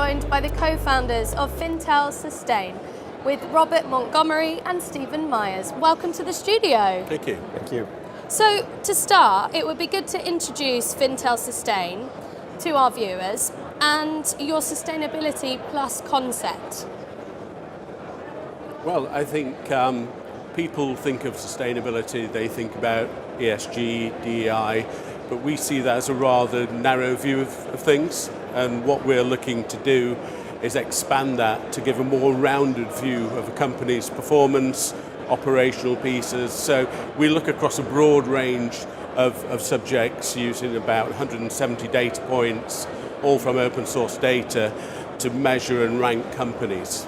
joined by the co-founders of FiNTEL Sustain with Robert Montgomery and Stephen Myers. Welcome to the studio. Thank you. Thank you. So to start, it would be good to introduce FiNTEL Sustain to our viewers and your Sustainability Plus concept. Well, I think people think of sustainability, they think about ESG, DEI, but we see that as a rather narrow view of things, and what we're looking to do is expand that to give a more rounded view of a company's performance, operational pieces. So we look across a broad range of subjects using about 170 data points, all from open source data, to measure and rank companies.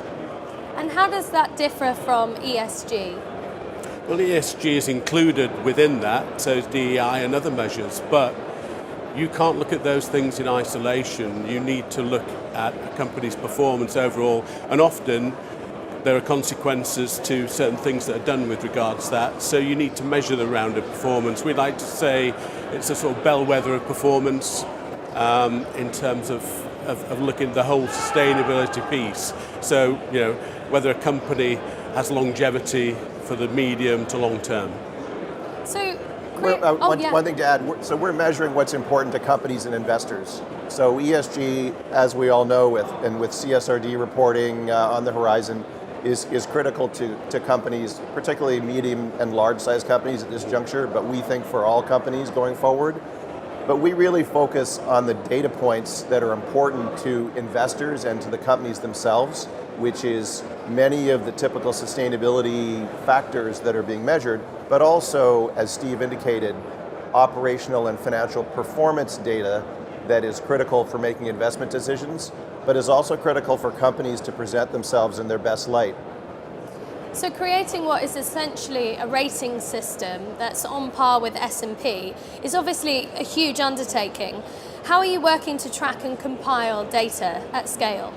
And how does that differ from ESG? Well, ESG is included within that, so is DEI and other measures, but you can't look at those things in isolation. You need to look at a company's performance overall, and often there are consequences to certain things that are done with regards to that, so you need to measure the rounded performance. We'd like to say it's a sort of bellwether of performance in terms of looking at the whole sustainability piece. So, you know, whether a company has longevity for the medium to long term. So, one thing to add, so we're measuring what's important to companies and investors. So ESG, as we all know, with CSRD reporting on the horizon, is critical to companies, particularly medium and large-sized companies at this juncture, but we think for all companies going forward. But we really focus on the data points that are important to investors and to the companies themselves, which is many of the typical sustainability factors that are being measured, but also, as Steve indicated, operational and financial performance data that is critical for making investment decisions, but is also critical for companies to present themselves in their best light. So creating what is essentially a rating system that's on par with S&P is obviously a huge undertaking. How are you working to track and compile data at scale?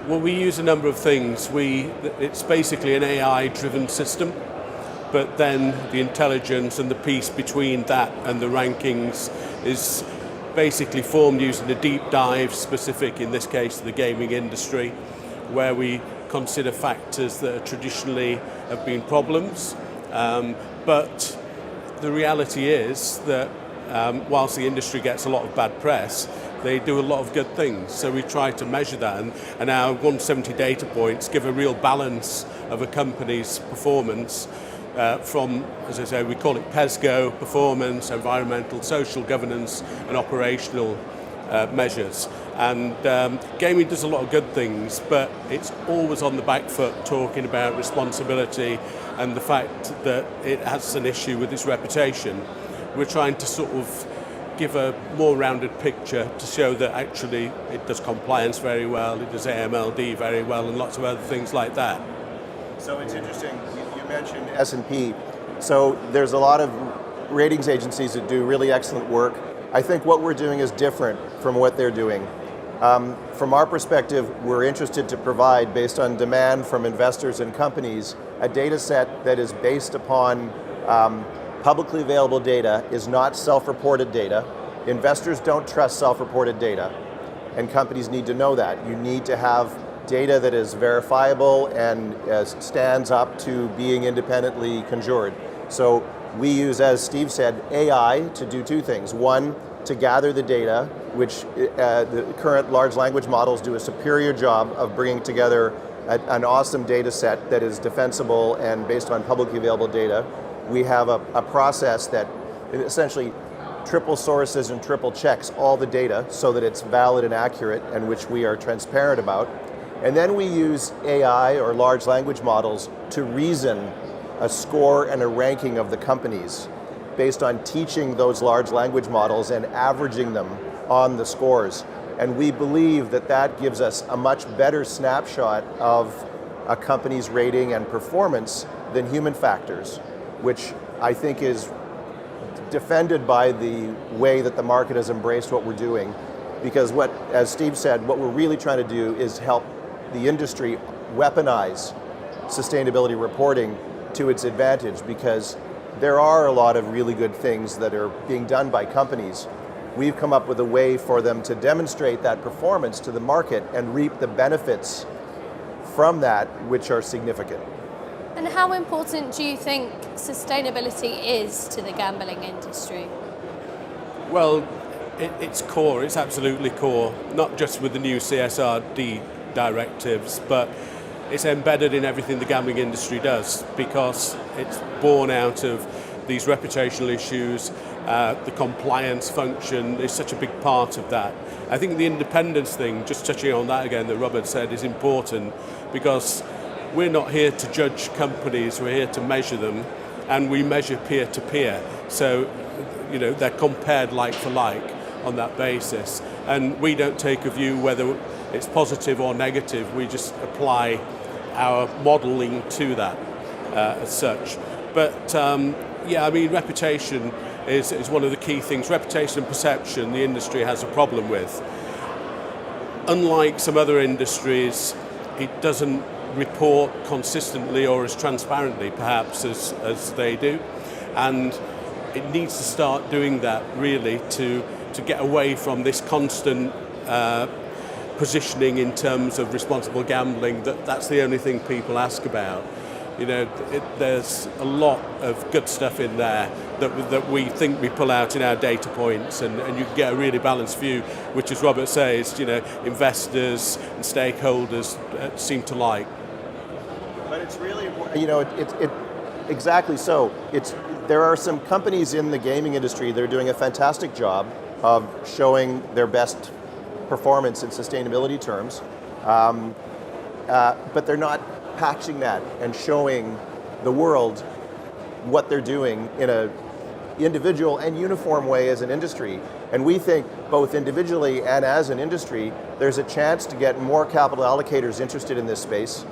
Well, we use a number of things. It's basically an AI-driven system, but then the intelligence and the piece between that and the rankings is basically formed using a deep dive specific, in this case, to the gaming industry, where we consider factors that traditionally have been problems. But the reality is that whilst the industry gets a lot of bad press, they do a lot of good things. So we try to measure that, and our 170 data points give a real balance of a company's performance from, as I say, we call it PESGO, performance, environmental, social, governance, and operational measures. And gaming does a lot of good things, but it's always on the back foot talking about responsibility and the fact that it has an issue with its reputation. We're trying to sort of give a more rounded picture to show that actually it does compliance very well, it does AMLD very well, and lots of other things like that. So it's interesting, you mentioned S&P. So there's a lot of ratings agencies that do really excellent work. I think what we're doing is different from what they're doing. From our perspective, we're interested to provide, based on demand from investors and companies, a data set that is based upon publicly available data, is not self-reported data. Investors don't trust self-reported data, and companies need to know that. You need to have data that is verifiable and stands up to being independently conjured. So we use, as Steve said, AI to do two things. One, to gather the data, which the current large language models do a superior job of bringing together an awesome data set that is defensible and based on publicly available data. We have a process that essentially triple sources and triple checks all the data so that it's valid and accurate, and which we are transparent about. And then we use AI or large language models to reason a score and a ranking of the companies based on teaching those large language models and averaging them on the scores. And we believe that that gives us a much better snapshot of a company's rating and performance than human factors, which I think is defended by the way that the market has embraced what we're doing. Because what, as Steve said, what we're really trying to do is help the industry weaponize sustainability reporting to its advantage, because there are a lot of really good things that are being done by companies, we've come up with a way for them to demonstrate that performance to the market and reap the benefits from that, which are significant. And how important do you think sustainability is to the gambling industry? Well, it's core, it's absolutely core, not just with the new CSRD directives, but it's embedded in everything the gambling industry does, because it's born out of these reputational issues. The compliance function is such a big part of that. I think the independence thing, just touching on that again, that Robert said, is important, because we're not here to judge companies, we're here to measure them, and we measure peer-to-peer. So, they're compared like for like on that basis. And we don't take a view whether it's positive or negative, we just apply our modelling to that as such. But reputation is one of the key things. Reputation and perception the industry has a problem with. Unlike some other industries, it doesn't report consistently or as transparently perhaps as they do. And it needs to start doing that really to get away from this constant positioning in terms of responsible gambling, that's the only thing people ask about. There's a lot of good stuff in there that we think we pull out in our data points, and you can get a really balanced view, which, as Robert says, investors and stakeholders seem to like. But it's really, exactly so. There are some companies in the gaming industry that are doing a fantastic job of showing their best performance in sustainability terms, but they're not patching that and showing the world what they're doing in a individual and uniform way as an industry. And we think both individually and as an industry, there's a chance to get more capital allocators interested in this space.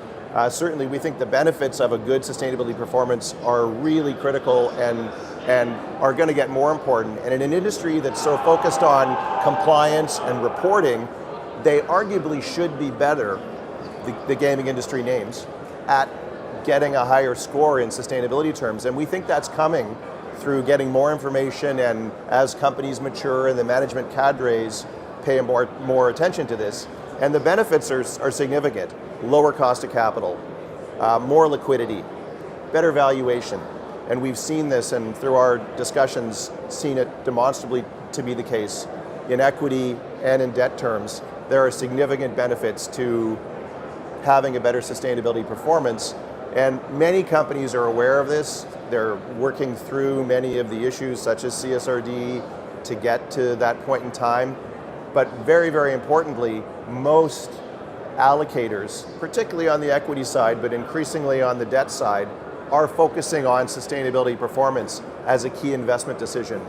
Certainly we think the benefits of a good sustainability performance are really critical and are going to get more important. And in an industry that's so focused on compliance and reporting, they arguably should be better, the gaming industry names, at getting a higher score in sustainability terms. And we think that's coming through getting more information, and as companies mature and the management cadres pay more attention to this. And the benefits are significant. Lower cost of capital, more liquidity, better valuation. And we've seen this, and through our discussions, seen it demonstrably to be the case. In equity and in debt terms, there are significant benefits to having a better sustainability performance. And many companies are aware of this. They're working through many of the issues, such as CSRD, to get to that point in time. But very, very importantly, most allocators, particularly on the equity side, but increasingly on the debt side, are focusing on sustainability performance as a key investment decision.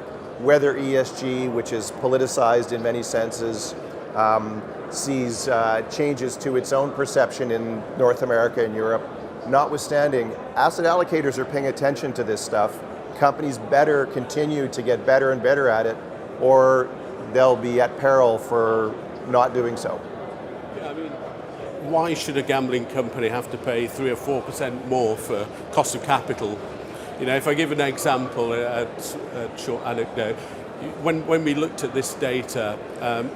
Whether ESG, which is politicized in many senses, sees changes to its own perception in North America and Europe, notwithstanding, asset allocators are paying attention to this stuff. Companies better continue to get better and better at it, or they'll be at peril for not doing so. Yeah, why should a gambling company have to pay 3 or 4% more for cost of capital? If I give an example, a short anecdote, when we looked at this data,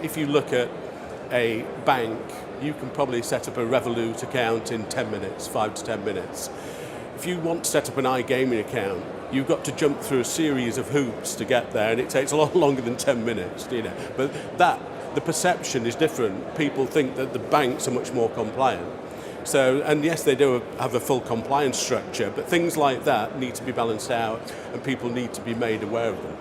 if you look at a bank, you can probably set up a Revolut account in 10 minutes, 5 to 10 minutes. If you want to set up an iGaming account, you've got to jump through a series of hoops to get there, and it takes a lot longer than 10 minutes, But the perception is different. People think that the banks are much more compliant. So, and yes, they do have a full compliance structure, but things like that need to be balanced out, and people need to be made aware of them.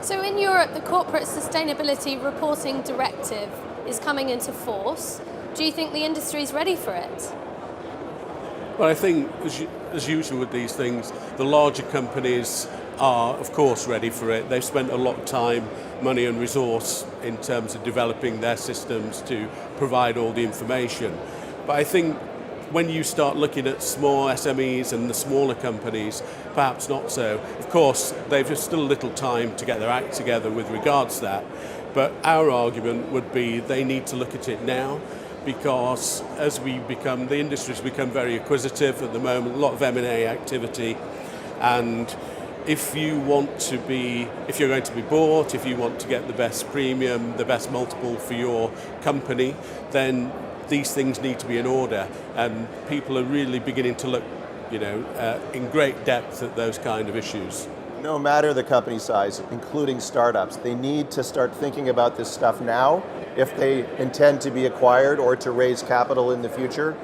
So in Europe, the Corporate Sustainability Reporting Directive is coming into force. Do you think the industry is ready for it? Well, I think, as usual with these things, the larger companies are, of course, ready for it. They've spent a lot of time, money and resource in terms of developing their systems to provide all the information. But I think when you start looking at small SMEs and the smaller companies, perhaps not so. Of course, they've still a little time to get their act together with regards to that. But our argument would be they need to look at it now, because as the industry's become very acquisitive at the moment, a lot of M&A activity, and if you're going to be bought, if you want to get the best premium, the best multiple for your company, then these things need to be in order. And people are really beginning to look, in great depth at those kind of issues. No matter the company size, including startups, they need to start thinking about this stuff now if they intend to be acquired or to raise capital in the future.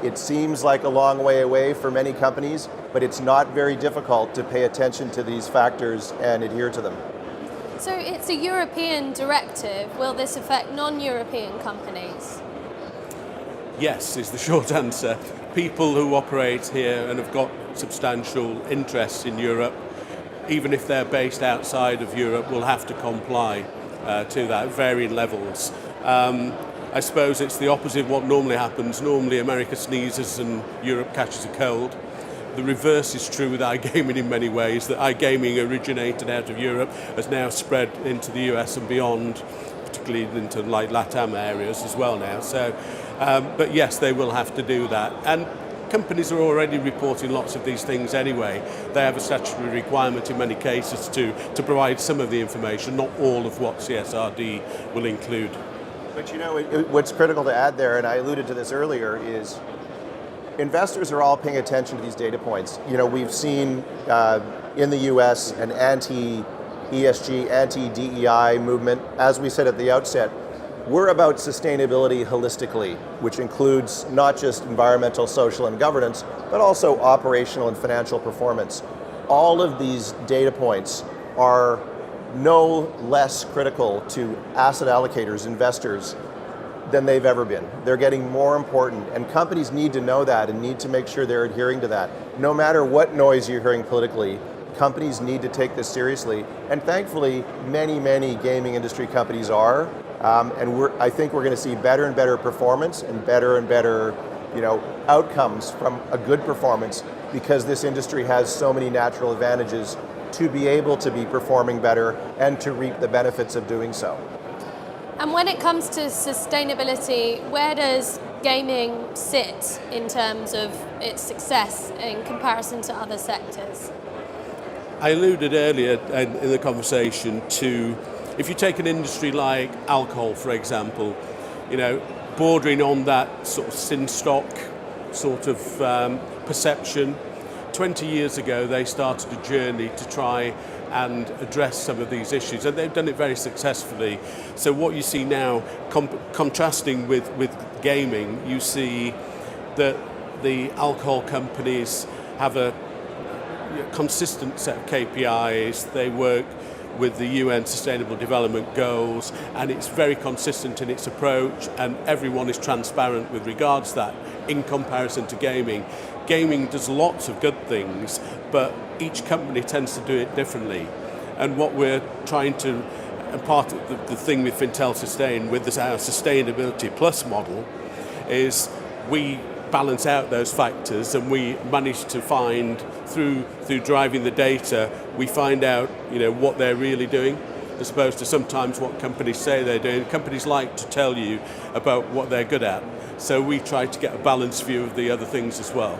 It seems like a long way away for many companies, but it's not very difficult to pay attention to these factors and adhere to them. So it's a European directive. Will this affect non-European companies? Yes, is the short answer. People who operate here and have got substantial interests in Europe, even if they're based outside of Europe, will have to comply to that, varying levels. I suppose it's the opposite of what normally happens. Normally America sneezes and Europe catches a cold. The reverse is true with iGaming in many ways, that iGaming originated out of Europe, has now spread into the US and beyond, particularly into like LATAM areas as well now. So, but yes, they will have to do that. And companies are already reporting lots of these things anyway. They have a statutory requirement in many cases to provide some of the information, not all of what CSRD will include. But what's critical to add there, and I alluded to this earlier, is investors are all paying attention to these data points. We've seen in the US an anti-ESG, anti-DEI movement. As we said at the outset, we're about sustainability holistically, which includes not just environmental, social, and governance, but also operational and financial performance. All of these data points are no less critical to asset allocators, investors, than they've ever been. They're getting more important, and companies need to know that and need to make sure they're adhering to that. No matter what noise you're hearing politically, companies need to take this seriously, and thankfully, many, many gaming industry companies are, and I think we're going to see better and better performance and better outcomes from a good performance, because this industry has so many natural advantages to be able to be performing better and to reap the benefits of doing so. And when it comes to sustainability, where does gaming sit in terms of its success in comparison to other sectors? I alluded earlier in the conversation to, if you take an industry like alcohol, for example, bordering on that sort of sin stock sort of perception. 20 years ago, they started a journey to try and address some of these issues, and they've done it very successfully. So what you see now, contrasting with gaming, you see that the alcohol companies have a consistent set of KPIs. They work with the UN Sustainable Development Goals, and it's very consistent in its approach, and everyone is transparent with regards to that in comparison to gaming. Gaming does lots of good things, but each company tends to do it differently. And what we're trying to, and part of the thing with FiNTEL Sustain, with our Sustainability Plus model, is we balance out those factors, and we manage to find, through driving the data, we find out what they're really doing, as opposed to sometimes what companies say they're doing. Companies like to tell you about what they're good at, so we try to get a balanced view of the other things as well.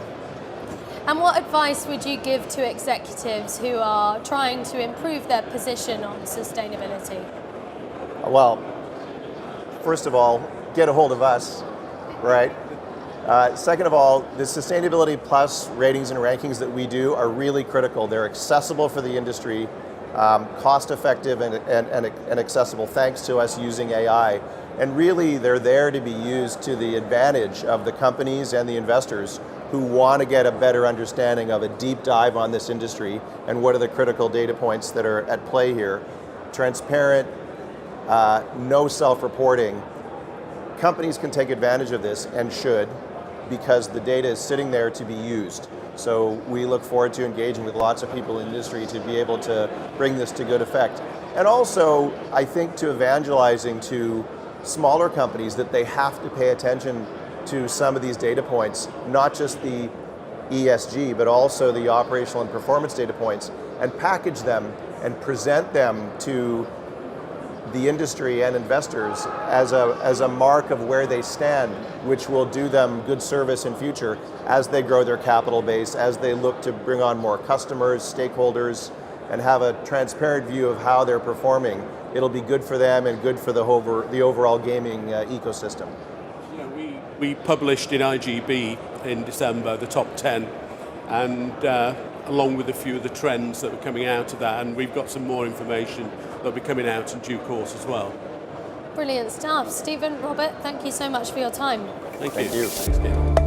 And what advice would you give to executives who are trying to improve their position on sustainability? Well, first of all, get a hold of us, right? Second of all, the Sustainability Plus ratings and rankings that we do are really critical. They're accessible for the industry, cost effective and accessible thanks to us using AI. And really, they're there to be used to the advantage of the companies and the investors who want to get a better understanding of a deep dive on this industry and what are the critical data points that are at play here. Transparent, no self-reporting. Companies can take advantage of this and should, because the data is sitting there to be used. So we look forward to engaging with lots of people in the industry to be able to bring this to good effect. And also, I think, to evangelizing to smaller companies that they have to pay attention to some of these data points, not just the ESG, but also the operational and performance data points, and package them and present them to the industry and investors as a mark of where they stand, which will do them good service in future as they grow their capital base, as they look to bring on more customers, stakeholders, and have a transparent view of how they're performing. It'll be good for them and good for the overall gaming ecosystem. Yeah, we published in iGB in December the top 10, and along with a few of the trends that were coming out of that, and we've got some more information that'll be coming out in due course as well. Brilliant stuff. Stephen, Robert, thank you so much for your time. Thank you. Thank you. Thanks, Gail.